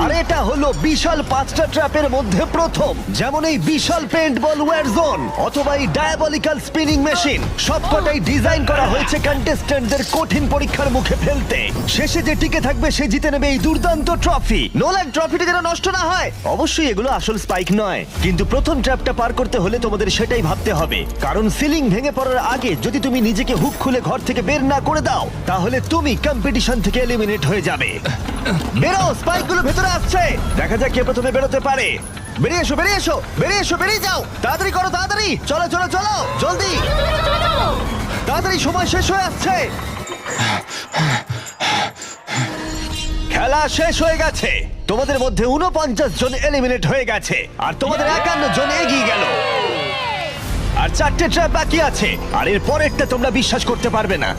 আর এটা হলো বিশাল 5টা ট্র্যাপের মধ্যে প্রথম, যেমন এই বিশাল পেন্ট বল ওয়্যার জোন অথবা এই ডায়াবলিক্যাল স্পিনিং মেশিন। সবকটাই ডিজাইন করা হয়েছে কন্টেস্ট্যান্টদের কঠিন পরীক্ষার মুখে ফেলতে। শেষে যে টিকে থাকবে সে জিতে নেবে এই দুর্দান্ত ট্রফি। নোলান, ট্রফিটা যেন নষ্ট না হয়। অবশ্যই এগুলো আসল স্পাইক নয়, কিন্তু প্রথম ট্র্যাপটা পার করতে হলে তোমাদের সেটাই ভাবতে হবে, কারণ সিলিং ভেঙে পড়ার আগে যদি তুমি নিজেকে হুক খুলে ঘর থেকে বের না করে দাও তাহলে তুমি কম্পিটিশন থেকে এলিমিনেট হয়ে যাবে। বেরো, স্পাইকগুলো ভেতরে আসছে। দেখা যাক কে প্রথমে বেরোতে পারে। বেরিয়ে এসো, বেরিয়ে এসো, বেরিয়ে এসো, বেরিয়ে যাও। তাড়াতাড়ি করো, তাড়াতাড়ি। চলো চলো চলো, জলদি, তাড়াতাড়ি, সময় শেষ হয়ে আসছে। খেলা শেষ হয়ে গেছে। তোমাদের মধ্যে 49 জন এলিমিনেট হয়ে গেছে আর তোমাদের 51 জন এগিয়ে গেল। আর 4টে ট্র্যাপ বাকি আছে, আর এর পরেরটা তোমরা বিশ্বাস করতে পারবে না।